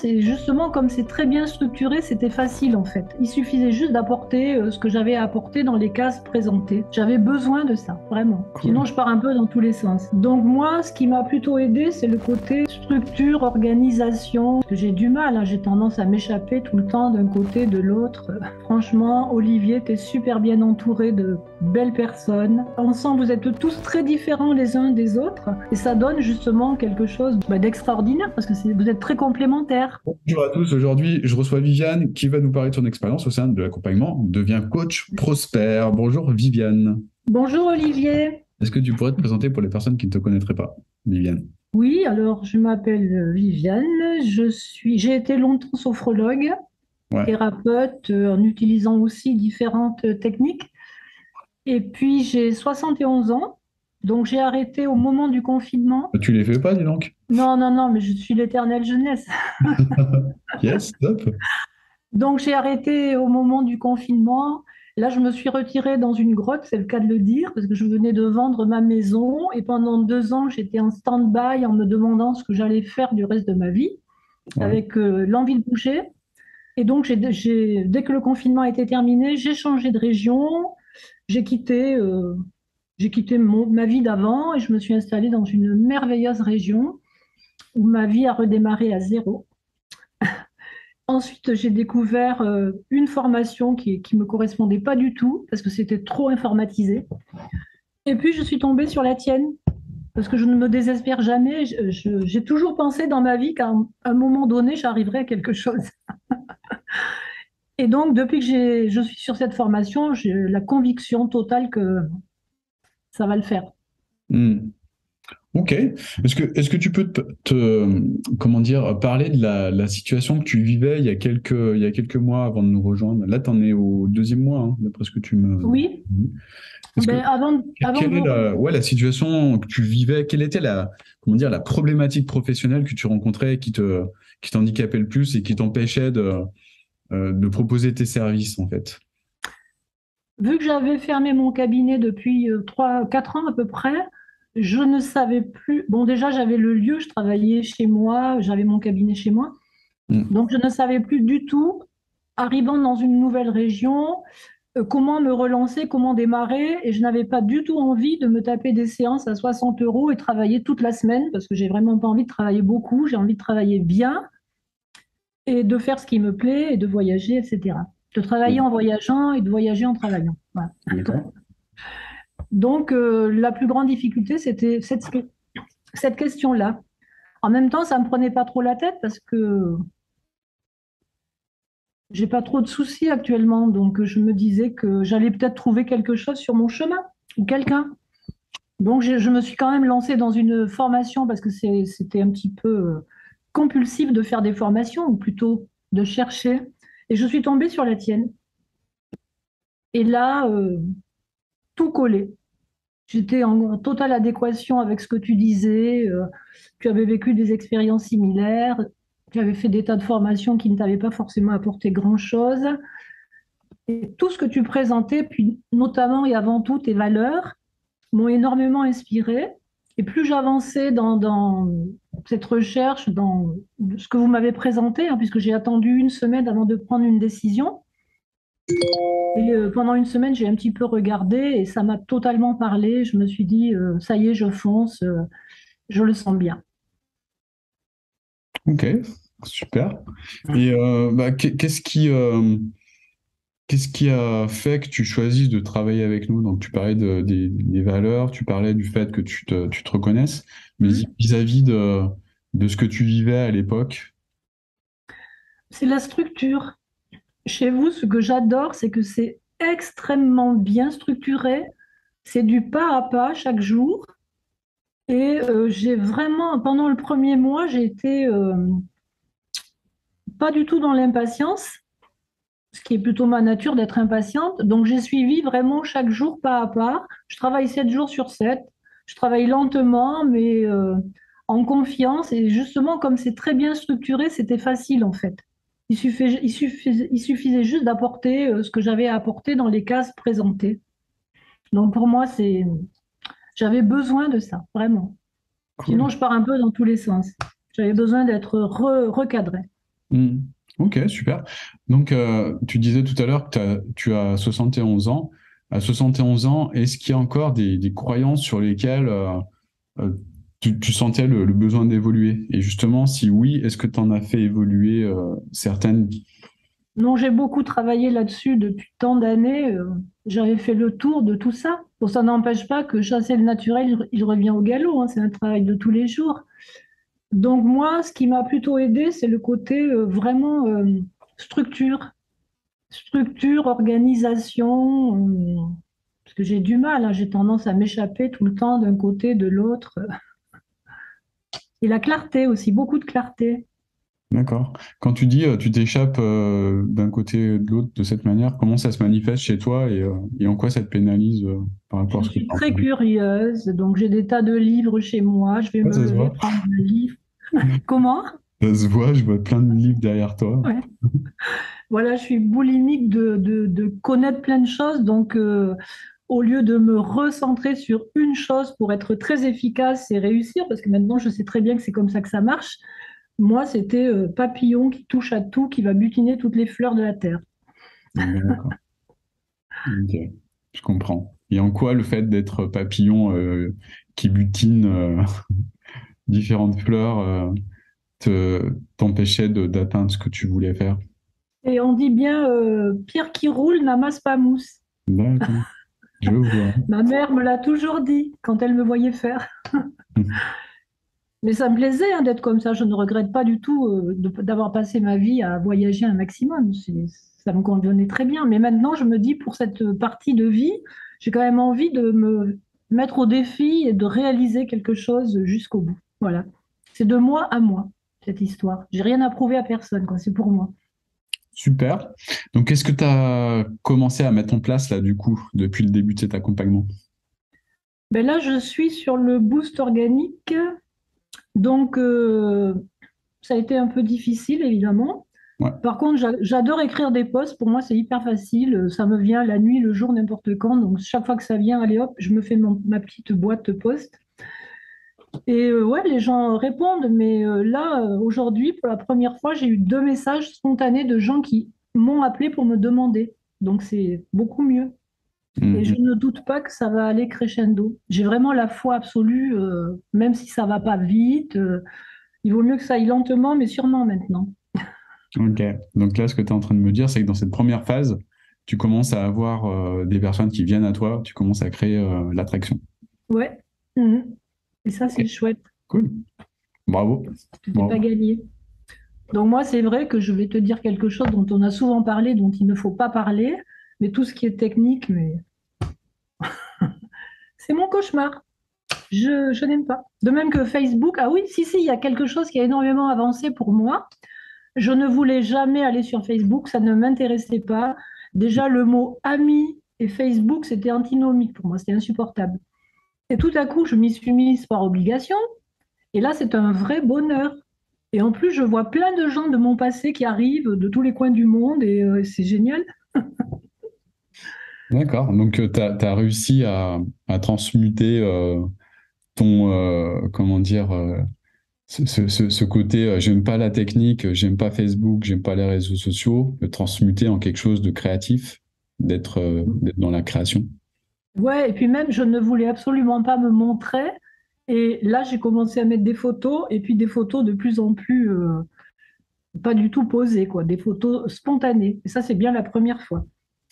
C'est justement comme c'est très bien structuré, c'était facile en fait. Il suffisait juste d'apporter ce que j'avais à apporter dans les cases présentées. J'avais besoin de ça, vraiment. Sinon, Cool. je pars un peu dans tous les sens. Donc moi, ce qui m'a plutôt aidé, c'est le côté structure, organisation. Parce que j'ai du mal, hein, j'ai tendance à m'échapper tout le temps d'un côté, de l'autre. Franchement, Olivier, t'es super bien entouré de belles personnes. Ensemble, vous êtes tous très différents les uns des autres. Et ça donne justement quelque chose d'extraordinaire parce que vous êtes très complémentaires. Bonjour à tous, aujourd'hui je reçois Viviane qui va nous parler de son expérience au sein de l'accompagnement Devient coach prospère. Bonjour Viviane. Bonjour Olivier. Est-ce que tu pourrais te présenter pour les personnes qui ne te connaîtraient pas, Viviane? Oui, alors je m'appelle Viviane. J'ai été longtemps sophrologue, Ouais. thérapeute, en utilisant aussi différentes techniques. Et puis j'ai 71 ans, donc j'ai arrêté au moment du confinement. Tu les fais pas, dis donc? Non, non, non, mais je suis l'éternelle jeunesse. Yes, top. Donc j'ai arrêté au moment du confinement. Là, je me suis retirée dans une grotte, c'est le cas de le dire, parce que je venais de vendre ma maison et pendant 2 ans, j'étais en stand-by en me demandant ce que j'allais faire du reste de ma vie, Ouais. avec l'envie de bouger. Et donc, dès que le confinement était terminé, j'ai changé de région, j'ai quitté, ma vie d'avant et je me suis installée dans une merveilleuse région où ma vie a redémarré à zéro. Ensuite, j'ai découvert une formation qui me correspondait pas du tout parce que c'était trop informatisé. Et puis, je suis tombée sur la tienne parce que je ne me désespère jamais. J'ai toujours pensé dans ma vie qu'à un moment donné, j'arriverais à quelque chose. Et donc, depuis que je suis sur cette formation, j'ai la conviction totale que ça va le faire. Hmm. Ok. Est-ce que tu peux comment dire, parler de la situation que tu vivais il y a quelques mois avant de nous rejoindre? Là, tu en es au deuxième mois, hein, d'après ce que tu me Oui, dis. Est-ce que ben avant de Quelle est vous... la situation que tu vivais? Quelle était comment dire, la problématique professionnelle que tu rencontrais qui t'handicapait le plus et qui t'empêchait de proposer tes services, en fait? Vu que j'avais fermé mon cabinet depuis 4 ans à peu près, je ne savais plus. Bon, déjà, j'avais le lieu, je travaillais chez moi, j'avais mon cabinet chez moi. Hmm. Donc, je ne savais plus du tout, arrivant dans une nouvelle région, comment me relancer, comment démarrer. Et je n'avais pas du tout envie de me taper des séances à 60 euros et travailler toute la semaine parce que j'ai vraiment pas envie de travailler beaucoup. J'ai envie de travailler bien et de faire ce qui me plaît et de voyager, etc. De travailler en voyageant et de voyager en travaillant. Voilà. D'accord. Donc, la plus grande difficulté, c'était cette question-là. En même temps, ça ne me prenait pas trop la tête parce que j'ai pas trop de soucis actuellement. Donc, je me disais que j'allais peut-être trouver quelque chose sur mon chemin ou quelqu'un. Donc, je me suis quand même lancée dans une formation parce que c'était un petit peu compulsif de faire des formations ou plutôt de chercher. Et je suis tombée sur la tienne. Et là, tout collait. J'étais en totale adéquation avec ce que tu disais. Tu avais vécu des expériences similaires. Tu avais fait des tas de formations qui ne t'avaient pas forcément apporté grand-chose. Et tout ce que tu présentais, puis notamment et avant tout tes valeurs, m'ont énormément inspirée. Et plus j'avançais dans cette recherche, dans ce que vous m'avez présenté, hein, puisque j'ai attendu une semaine avant de prendre une décision. Et pendant une semaine, j'ai un petit peu regardé et ça m'a totalement parlé. Je me suis dit, ça y est, je fonce, je le sens bien. Ok, super. Et qu'est-ce qui a fait que tu choisisses de travailler avec nous? Donc, tu parlais des valeurs, tu parlais du fait que tu te reconnaisses, mais Mhm. vis-à-vis de ce que tu vivais à l'époque. C'est la structure. Chez vous, ce que j'adore, c'est que c'est extrêmement bien structuré. C'est du pas à pas chaque jour. Et j'ai vraiment, pendant le premier mois, j'ai été pas du tout dans l'impatience, ce qui est plutôt ma nature d'être impatiente. Donc j'ai suivi vraiment chaque jour pas à pas. Je travaille 7 jours sur 7. Je travaille lentement, mais en confiance. Et justement, comme c'est très bien structuré, c'était facile en fait. Il suffisait juste d'apporter ce que j'avais à apporter dans les cases présentées. Donc pour moi, j'avais besoin de ça, vraiment. Cool. Sinon, je pars un peu dans tous les sens. J'avais besoin d'être recadrée. Hmm. Ok, super. Donc, tu disais tout à l'heure que tu as 71 ans. À 71 ans, est-ce qu'il y a encore des croyances sur lesquelles euh, tu sentais le besoin d'évoluer? Et justement, si oui, est-ce que tu en as fait évoluer certaines? Non, j'ai beaucoup travaillé là-dessus depuis tant d'années. J'avais fait le tour de tout ça. Bon, ça n'empêche pas que chasser le naturel, il revient au galop, hein, c'est un travail de tous les jours. Donc moi, ce qui m'a plutôt aidé, c'est le côté vraiment structure. Structure, organisation, parce que j'ai du mal, hein, j'ai tendance à m'échapper tout le temps d'un côté, de l'autre. Et la clarté aussi, beaucoup de clarté. D'accord. Quand tu dis tu t'échappes d'un côté et de l'autre de cette manière, comment ça se manifeste chez toi et en quoi ça te pénalise par rapport à Je ce que tu suis as très entendu? curieuse, donc j'ai des tas de livres chez moi. Je vais Ouais, me ça se lever, voit. prendre un livre. Comment? Ça se voit, je vois plein de livres derrière toi. Ouais. Voilà, je suis boulimique de connaître plein de choses, donc au lieu de me recentrer sur une chose pour être très efficace et réussir, parce que maintenant je sais très bien que c'est comme ça que ça marche, moi c'était papillon qui touche à tout, qui va butiner toutes les fleurs de la terre. D'accord. Ok. Je comprends. Et en quoi le fait d'être papillon qui butine différentes fleurs t'empêchait d'atteindre ce que tu voulais faire? Et on dit bien pierre qui roule n'amasse pas mousse. D'accord. Je vois. Ma mère me l'a toujours dit quand elle me voyait faire. Mais ça me plaisait hein, d'être comme ça. Je ne regrette pas du tout d'avoir passé ma vie à voyager un maximum. Ça me convenait très bien. Mais maintenant, je me dis, pour cette partie de vie, j'ai quand même envie de me mettre au défi et de réaliser quelque chose jusqu'au bout. Voilà. C'est de moi à moi, cette histoire. J'ai rien à prouver à personne, quoi. C'est pour moi. Super. Donc, qu'est-ce que tu as commencé à mettre en place là, du coup, depuis le début de cet accompagnement? Ben là, je suis sur le boost organique. Donc, ça a été un peu difficile, évidemment. Ouais. Par contre, j'adore écrire des posts. Pour moi, c'est hyper facile. Ça me vient la nuit, le jour, n'importe quand. Donc, chaque fois que ça vient, allez hop, je me fais ma petite boîte de post. Et ouais, les gens répondent. Mais là, aujourd'hui, pour la première fois, j'ai eu 2 messages spontanés de gens qui m'ont appelé pour me demander. Donc, c'est beaucoup mieux. Et je Mhm. ne doute pas que ça va aller crescendo. J'ai vraiment la foi absolue, même si ça va pas vite. Il vaut mieux que ça aille lentement, mais sûrement maintenant. Ok. Donc là, ce que tu es en train de me dire, c'est que dans cette première phase, tu commences à avoir des personnes qui viennent à toi, tu commences à créer l'attraction. Ouais. Mhm. Et ça, Ok. c'est chouette. Cool. Bravo. Tout n'est pas Bravo. gagné. Donc moi, c'est vrai que je vais te dire quelque chose dont on a souvent parlé, dont il ne faut pas parler, mais tout ce qui est technique, mais c'est mon cauchemar. Je n'aime pas. De même que Facebook, ah oui, si, si, il y a quelque chose qui a énormément avancé pour moi. Je ne voulais jamais aller sur Facebook, ça ne m'intéressait pas. Déjà, le mot ami et Facebook, c'était antinomique pour moi, c'était insupportable. Et tout à coup, je m'y suis mise par obligation, et là, c'est un vrai bonheur. Et en plus, je vois plein de gens de mon passé qui arrivent de tous les coins du monde, et c'est génial. D'accord. Donc, tu as, réussi à transmuter ton, comment dire, ce côté, j'aime pas la technique, j'aime pas Facebook, j'aime pas les réseaux sociaux, le transmuter en quelque chose de créatif, d'être dans la création. Ouais, et puis même, je ne voulais absolument pas me montrer. Et là, j'ai commencé à mettre des photos, et puis des photos de plus en plus pas du tout posées, quoi, des photos spontanées. Et ça, c'est bien la première fois.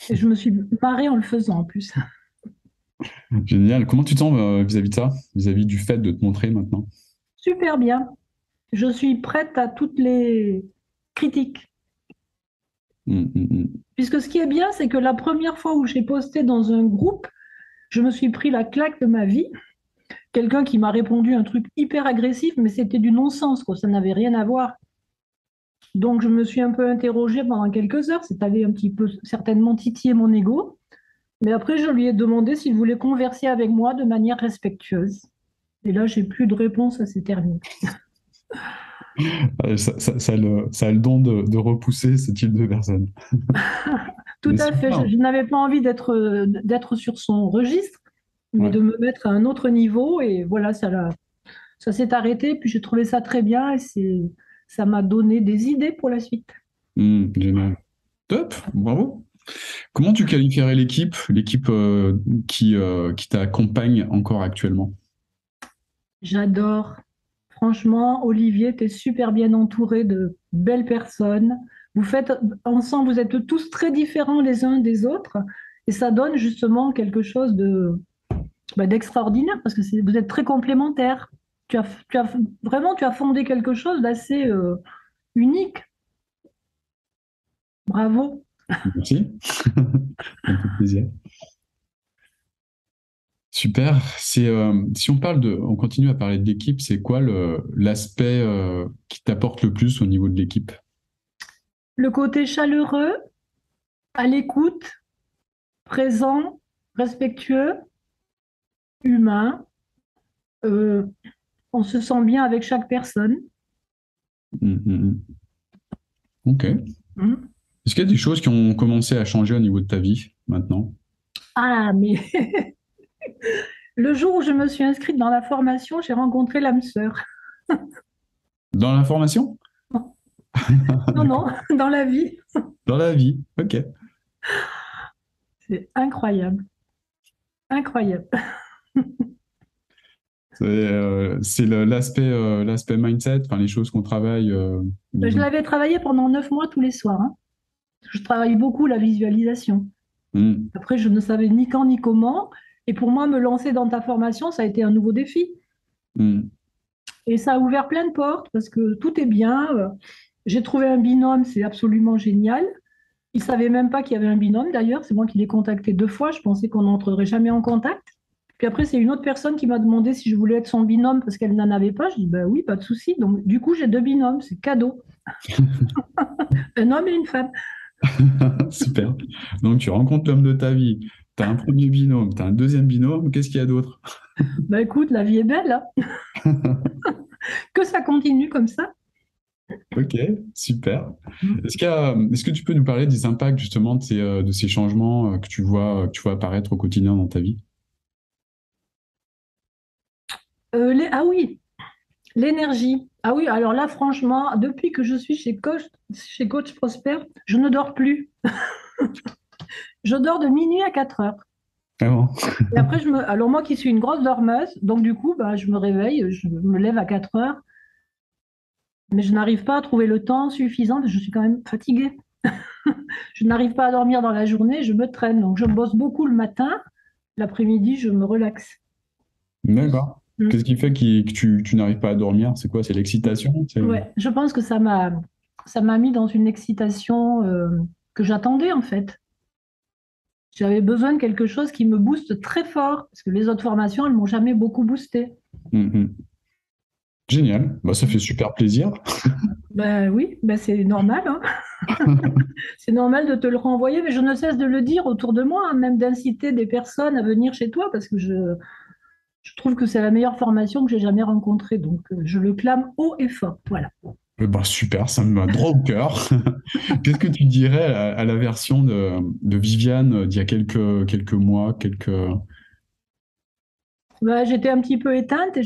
Et je me suis marrée en le faisant en plus. Génial. Comment tu te sens vis-à-vis de ça, vis-à-vis du fait de te montrer maintenant? Super bien. Je suis prête à toutes les critiques. Mm, mm, mm. Puisque ce qui est bien, c'est que la première fois où j'ai posté dans un groupe, je me suis pris la claque de ma vie. Quelqu'un qui m'a répondu un truc hyper agressif, mais c'était du non-sens, quoi. Ça n'avait rien à voir. Donc je me suis un peu interrogée pendant quelques heures. C'est allé un petit peu certainement titiller mon ego. Mais après, je lui ai demandé s'il voulait converser avec moi de manière respectueuse. Et là, j'ai plus de réponse, ça s'est terminé. Ça a le don de repousser ce type de personne. Tout Mais à fait. super. Je n'avais pas envie d'être sur son registre, mais Ouais. de me mettre à un autre niveau. Et voilà, ça s'est arrêté. Puis j'ai trouvé ça très bien et ça m'a donné des idées pour la suite. Génial. Top, bravo. Comment tu qualifierais l'équipe qui t'accompagne encore actuellement? J'adore. Franchement, Olivier, tu es super bien entouré de belles personnes. Vous faites ensemble, vous êtes tous très différents les uns des autres et ça donne justement quelque chose d'extraordinaire parce que vous êtes très complémentaires. Vraiment, tu as fondé quelque chose d'assez unique. Bravo. Merci. Un peu de plaisir. Super. Si on continue à parler de l'équipe, c'est quoi l'aspect qui t'apporte le plus au niveau de l'équipe? Le côté chaleureux, à l'écoute, présent, respectueux, humain. Euh, on se sent bien avec chaque personne. Mm, mm, mm. Ok. Mm. Est-ce qu'il y a des choses qui ont commencé à changer au niveau de ta vie maintenant? Ah, mais le jour où je me suis inscrite dans la formation, j'ai rencontré l'âme sœur. Dans l'information? Non, non, dans la vie. Dans la vie. Ok. C'est incroyable. Incroyable. C'est l'aspect mindset, enfin les choses qu'on travaille au Je niveau. l'avais travaillé pendant 9 mois tous les soirs, hein. Je travaille beaucoup la visualisation. Mm, Après, je ne savais ni quand ni comment. Et pour moi, me lancer dans ta formation, ça a été un nouveau défi. mm, Et ça a ouvert plein de portes parce que tout est bien. J'ai trouvé un binôme, c'est absolument génial. Il ne savait même pas qu'il y avait un binôme d'ailleurs. C'est moi qui l'ai contacté 2 fois. Je pensais qu'on n'entrerait jamais en contact. Puis après, c'est une autre personne qui m'a demandé si je voulais être son binôme parce qu'elle n'en avait pas. Je dis, bah oui, pas de souci. Donc, du coup, j'ai 2 binômes. C'est cadeau. Un homme et une femme. Super. Donc tu rencontres l'homme de ta vie, tu as un premier binôme, tu as un deuxième binôme, qu'est-ce qu'il y a d'autre? Bah écoute, la vie est belle, hein. Que ça continue comme ça. Ok, super. Est-ce que tu peux nous parler des impacts justement de ces changements que tu vois apparaître au quotidien dans ta vie? Ah oui, l'énergie. Ah oui, alors là, franchement, depuis que je suis chez Coach Prosper, je ne dors plus. Je dors de minuit à 4 heures. Vraiment. Et après, alors moi qui suis une grosse dormeuse, donc du coup, bah, je me réveille, je me lève à 4 heures, mais je n'arrive pas à trouver le temps suffisant, parce que je suis quand même fatiguée. Je n'arrive pas à dormir dans la journée, je me traîne. Donc je bosse beaucoup le matin, l'après-midi, je me relaxe. D'accord. Mm. Qu'est-ce qui fait que tu n'arrives pas à dormir? C'est quoi? C'est l'excitation? Ouais, je pense que ça m'a mis dans une excitation que j'attendais en fait. J'avais besoin de quelque chose qui me booste très fort, parce que les autres formations, elles m'ont jamais beaucoup boosté. Mhm. Génial. Bah, ça fait super plaisir. Ben oui, ben c'est normal, hein. C'est normal de te le renvoyer, mais je ne cesse de le dire autour de moi, hein, même d'inciter des personnes à venir chez toi, parce que je trouve que c'est la meilleure formation que j'ai jamais rencontrée. Donc, je le clame haut et fort. Voilà. Bah, super, ça me va droit au cœur. Qu'est-ce que tu dirais à la version de Viviane d'il y a quelques mois, Ben, j'étais un petit peu éteinte et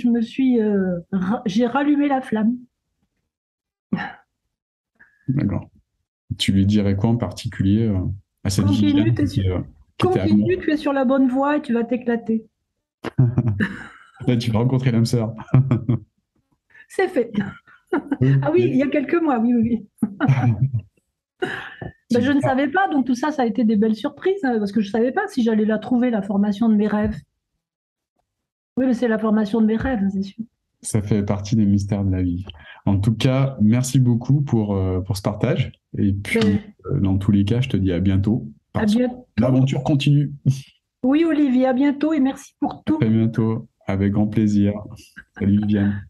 j'ai rallumé la flamme. D'accord. Tu lui dirais quoi en particulier à cette Continue, Viviane qui était à moi? continue, tu es sur la bonne voie et tu vas t'éclater. Là, tu vas rencontrer l'âme sœur. C'est fait. Ah oui, il y Ok. a quelques mois, oui, oui, oui. Ben, je ne Super. savais pas, donc tout ça, ça a été des belles surprises, hein, parce que je ne savais pas si j'allais la trouver, la formation de mes rêves. Oui, mais c'est la formation de mes rêves, hein, c'est sûr. Ça fait partie des mystères de la vie. En tout cas, merci beaucoup pour ce partage. Et puis, Ben, dans tous les cas, je te dis à bientôt à parce que bientôt. l'aventure continue. Oui, Olivier, à bientôt et merci pour À tout. très bientôt, avec grand plaisir. Salut Viviane.